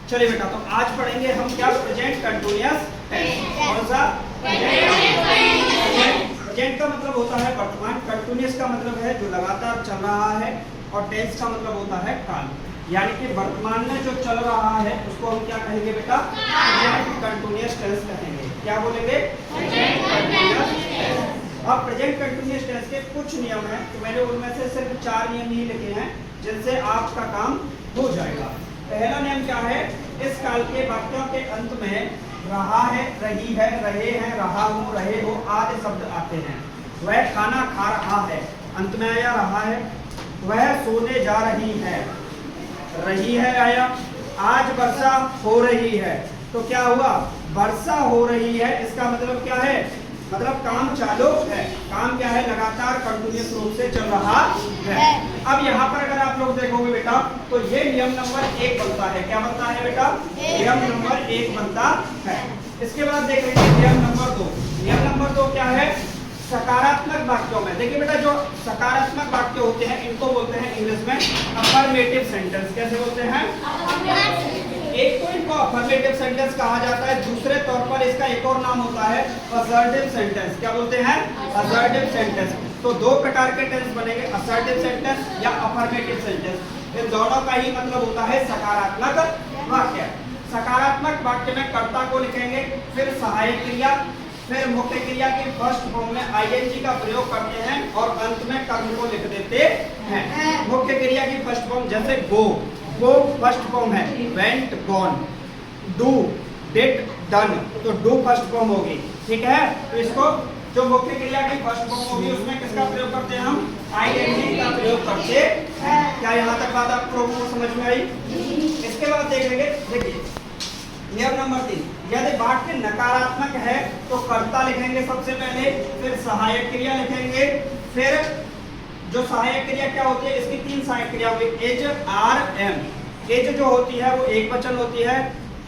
चलिए बेटा, तो आज पढ़ेंगे हम क्या, प्रेजेंट कंटिन्यूअस टेंस। कौन सा? प्रेजेंट का मतलब होता है वर्तमान, कंटिन्यूअस का मतलब है जो लगातार चल रहा है, और टेंस का मतलब होता है काल। यानी कि वर्तमान में जो चल रहा है उसको हम क्या कहेंगे बेटा? प्रेजेंट कंटिन्यूअस टेंस कहेंगे। क्या बोलेंगे? Present continuous tense. अब प्रेजेंट कंटिन्यूअस टेंस के कुछ नियम हैं, तो मैंने उनमें से सिर्फ 4 नियम ही लिखे हैं जिनसे आपका काम हो जाएगा। पहला नियम क्या है? इस काल के वाक्यों के अंत में रहा है, रही है, रहे हैं, रहा हूँ, रहे हो आदि शब्द आते हैं। वह खाना खा रहा है, अंत में आया रहा है। वह सोने जा रही है आया। आज वर्षा हो रही है, तो क्या हुआ? वर्षा हो रही है। इसका मतलब क्या है? मतलब काम चालू है। काम क्या है? लगातार कंटिन्यूअस रूप से चल रहा है। अब यहाँ पर अगर आप लोग देखोगे बेटा, तो ये नियम नंबर 1 बनता है। क्या बनता है बेटा? नियम नंबर 1 बनता है। इसके बाद देख लीजिए नियम नंबर 2। नियम नंबर 2 क्या है? सकारात्मक वाक्यों में देखिए बेटा, जो सकारात्मक वाक्य होते हैं इनको बोलते हैं इंग्लिश में अफर्मेटिव सेंटेंस। कैसे बोलते हैं? एक तो इनको अफर्मेटिव सेंटेंस कहा जाता है, दूसरे तौर पर इसका एक और नाम होता है असर्टिव सेंटेंस। क्या बोलते हैं? Assertive sentence. तो 2 प्रकार के टेंस बनेंगे, असर्टिव सेंटेंस या अफर्मेटिव सेंटेंस। इन दोनों का ही मतलब होता है सकारात्मक वाक्य। सकारात्मक वाक्य में कर्ता को लिखेंगे, फिर सहायक क्रिया, फिर मुख्य क्रिया की फर्स्ट फॉर्म में आईएनजी का प्रयोग करते हैं और अंत में कर्म को लिख देते हैं। मुख्य क्रिया की फर्स्ट फॉर्म जैसे गो, गो फर्स्ट फॉर्म है, went gone. Do, did, done, तो डू फर्स्ट फॉर्म होगी। ठीक है, तो इसको जो मुख्य क्रिया की फर्स्ट फॉर्म होगी उसमें किसका प्रयोग करते हैं हम? आईएनजी का प्रयोग करते हैं। क्या यहाँ तक बात आप लोगों को समझ में आई? इसके बाद देखेंगे, देखिए नियम नंबर 3, यदि वाक्य नकारात्मक है तो कर्ता लिखेंगे सबसे पहले, फिर सहायक क्रिया लिखेंगे, फिर जो सहायक क्रिया क्या होती है? इसकी 3 सहायक क्रिया होगी, एज, आर, एम। एज जो होती है वो एक वचन होती है,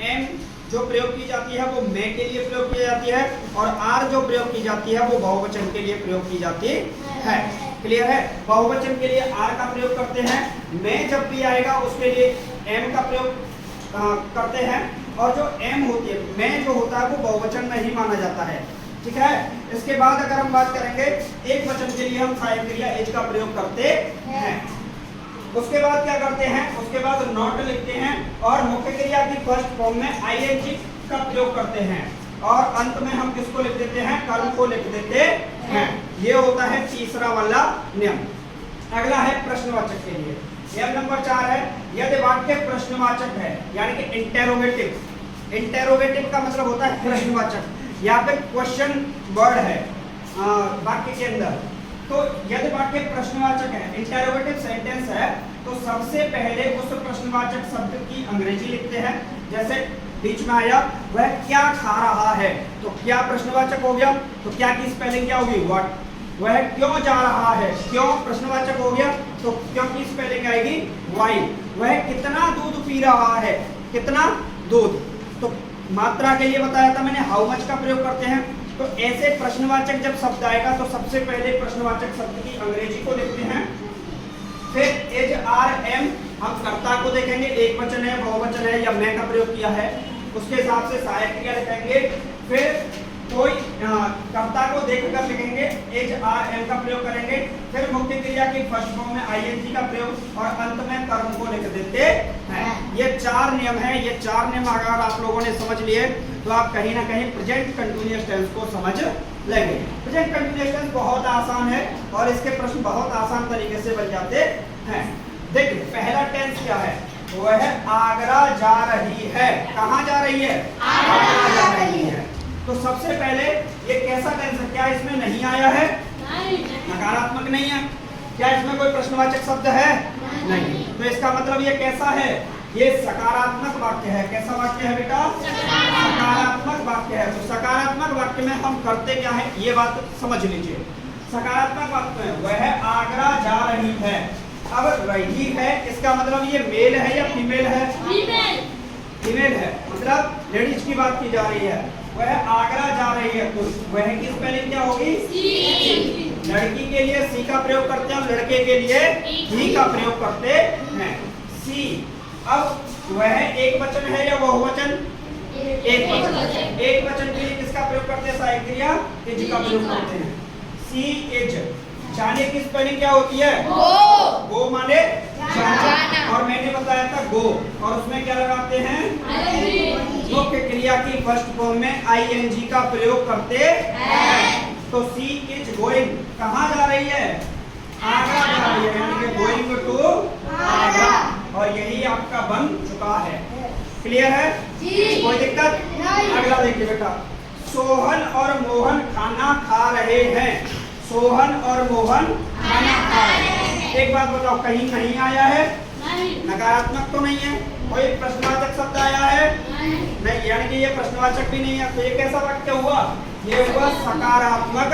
एम जो प्रयोग की जाती है वो मैं के लिए प्रयोग की जाती है, और आर जो प्रयोग की जाती है वो बहुवचन के लिए प्रयोग की जाती है। क्लियर है? बहुवचन के लिए आर का प्रयोग करते हैं, मैं जब भी आएगा उसके लिए एम का प्रयोग करते हैं, और जो एम होती है, मैं जो होता है वो बहुवचन में ही माना जाता है। ठीक है, इसके बाद अगर हम बात करेंगे एक वचन के लिए हम सहायक क्रिया एज का प्रयोग करते हैं। उसके बाद क्या करते हैं? उसके बाद नॉट लिखते हैं और मुख्य क्रिया की फर्स्ट फॉर्म में आईएनजी का प्रयोग करते हैं, और अंत में हम किसको लिख देते हैं? कर्म को लिख देते हैं। ये होता है तीसरा वाला नियम। अगला है प्रश्नवाचक के लिए। नियम नंबर 4 है, यदि वाक्य प्रश्नवाचक है यानी कि इंटेरोगेटिव। इंटेरोगेटिव का मतलब होता है प्रश्नवाचक, या फिर क्वेश्चन वर्ड है वाक्य के अंदर। तो यदि वाक्य प्रश्नवाचक है, इंटेरोगेटिव सेंटेंस है, तो सबसे पहले उस प्रश्नवाचक शब्द की अंग्रेजी लिखते हैं। जैसे बीच में आया वह क्या खा रहा है, तो क्या प्रश्नवाचक हो गया, तो क्या की स्पेलिंग क्या होगी? व्हाट। वह क्यों जा रहा है, क्यों प्रश्नवाचक हो गया, तो क्यों की स्पेलिंग आएगी? व्हाई। वह कितना दूध पी रहा है, कितना दूध, तो मात्रा के लिए बताया था मैंने, हाउ मच का प्रयोग करते हैं। तो ऐसे प्रश्नवाचक जब शब्द आएगा तो सबसे पहले प्रश्नवाचक शब्द की अंग्रेजी को लिखते हैं, फिर एज, आर, एम हम कर्ता को देखेंगे, एक वचन है, बहुवचन है, या मैं का प्रयोग किया है, उसके हिसाब से सहायक क्रिया लिखेंगे, फिर कोई कर्ता को देखकर लिखेंगे, एज, आर, एम का प्रयोग करेंगे, फिर मुख्य क्रिया की फर्स्ट फॉर्म में आईएनजी का प्रयोग, और अंत में कर्म को लिख देते हैं। ये 4 नियम हैं। ये 4 नियम अगर आप लोगों ने समझ लिए तो आप कहीं ना कहीं प्रेजेंट कंटिन्यूअस टेंस को समझ लेंगे। प्रेजेंट कंटिन्यूअस टेंस बहुत आसान है और इसके प्रश्न बहुत आसान तरीके से बन जाते हैं। देखिए पहला टेंस क्या है? वह आगरा जा रही है। कहाँ जा रही है? आगरा जा रही है। तो सबसे पहले ये कैसा टेंस है? क्या इसमें नहीं आया है? नकारात्मक नहीं है। क्या इसमें कोई प्रश्नवाचक शब्द है? नहीं। तो इसका मतलब ये कैसा है? ये सकारात्मक वाक्य है। कैसा वाक्य है बेटा? सकारात्मक वाक्य है। तो सकारात्मक वाक्य में हम करते क्या है ये बात समझ लीजिए। सकारात्मक वाक्य में वह आगरा जा रही है। अब रही है इसका मतलब ये मेल है या फीमेल है? फीमेल है, मतलब लेडीज की बात की जा रही है। वह आगरा जा रही है, तो वह की स्पेलिंग क्या होगी? लड़की के लिए सी का प्रयोग करते हैं, लड़के के लिए ही का प्रयोग करते हैं, सी। अब वह एक वचन है या बहुवचन? एक वचन। एक वचन के लिए किसका प्रयोग करते हैं? सहायक क्रिया इज का प्रयोग करते हैं। सी इज, जाने की स्पेलिंग क्या होती है? गो। गो माने जाना। और मैंने बताया था गो, और उसमें क्या लगाते हैं? मुख्य क्रिया की फर्स्ट फॉर्म में आईएनजी का प्रयोग करते हैं। तो सी इज गोइंग, कहाँ जा रही है? आगरा जा रही है, यानी कि गोइंग टू आगरा, और यही आपका बन चुका है। क्लियर है? कोई दिक्कत? अगला देखिए बेटा, सोहन और मोहन खाना खा रहे हैं। सोहन और मोहन खाना खा रहे हैं। एक बात बताओ, कहीं नहीं आया है? नकारात्मक तो नहीं है? कोई प्रश्नवाचक शब्द आया है? नहीं, यानी कि ये प्रश्नवाचक भी नहीं है। तो ये कैसा वाक्य हुआ? ये हुआ सकारात्मक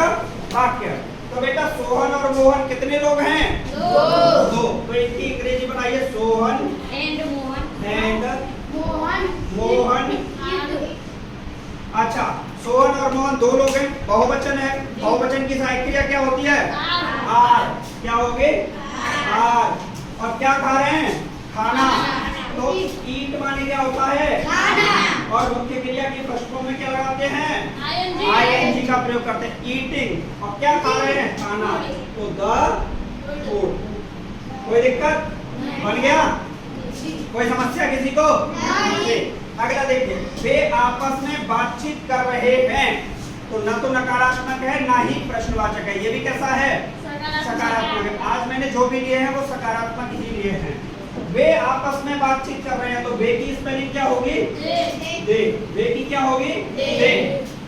वाक्य। तो बेटा सोहन और मोहन कितने लोग हैं? दो। तो इनकी अंग्रेजी बनाइए, सोहन एंड मोहन। अच्छा, सोहन और मोहन दो लोग हैं, बहुवचन है। बहुवचन की सहायक क्रिया क्या होती है? आर। क्या होगी? आर। और क्या खा रहे हैं? खाना। तो ईट माने क्या होता है? खाना। और मुख्य क्रिया की फर्स्ट फॉर्म में क्या लगाते हैं? आईएनजी का प्रयोग करते हैं, ईटिंग। और क्या खा रहे हैं? खाना। तो द फूड। कोई दिक्कत? बन गया? कोई समस्या किसी को? नहीं। अगला देखिए, वे आपस में बातचीत कर रहे हैं। तो न तो नकारात्मक है ना ही प्रश्नवाचक है, ये भी कैसा है? सकारात्मक है। आज मैंने जो भी लिए हैं वो सकारात्मक ही लिए हैं। वे आपस में बातचीत कर रहे हैं, तो वे की स्पेलिंग क्या होगी? दे। वे की क्या होगी? दे।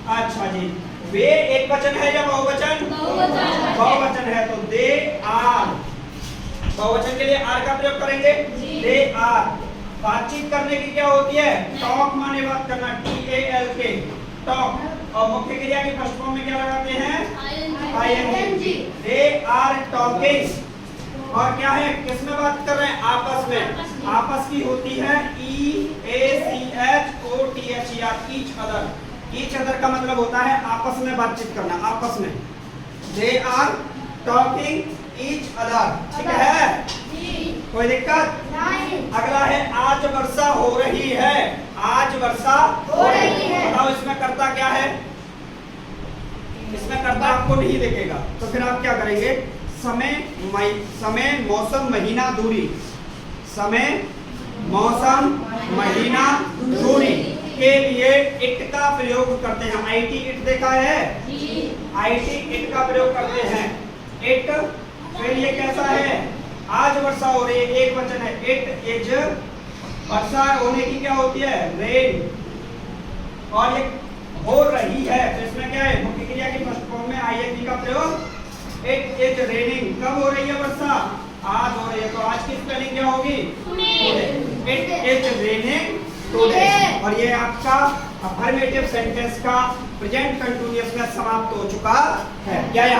अच्छा जी, वे एक वचन है या बहुवचन? बहुवचन है, तो दे आर। बहुवचन के लिए आर का प्रयोग करेंगे, दे आर। बातचीत करने की क्या होती है? टॉक माने बात करना, TALK, टॉक। और मुख्य क्रिया की फर्स्ट फॉर्म में क्या लगाते हैं? आईएनजी। They are talking. और क्या है? किस में बात कर रहे हैं? आपस में। आपस की होती है EACHOTHER, each other. Each other का मतलब होता है आपस में बातचीत करना, आपस में। They are talking each other. ठीक है? कोई दिक्कत? अगला है, आज वर्षा हो रही है। आज वर्षा हो रही है। बताओ इसमें करता क्या है? इसमें करता आपको नहीं दिखेगा, तो फिर आप क्या करेंगे? समय, मौसम, महीना, दूरी। समय, मौसम, महीना, दूरी के लिए इट का प्रयोग करते हैं। IT इट देखा है? IT इट का प्रयोग करते हैं। इट, फिर ये कैसा है? आज वर्षा हो रही है, एक वचन है। इट इज, वर्षा होने की क्या होती है? रेन। और ये हो रही है, तो इसमें क्या है? मुख्य क्रिया की फर्स्ट फॉर्म में आईएनजी का प्रयोग। It is raining. कब हो रही है वर्षा? आज हो रही है, तो आज की स्पेलिंग क्या होगी? It is raining today. और ये आपका अफर्मेटिव सेंटेंस का प्रेजेंट कंटीन्यूअस में समाप्त हो चुका है। क्या यहाँ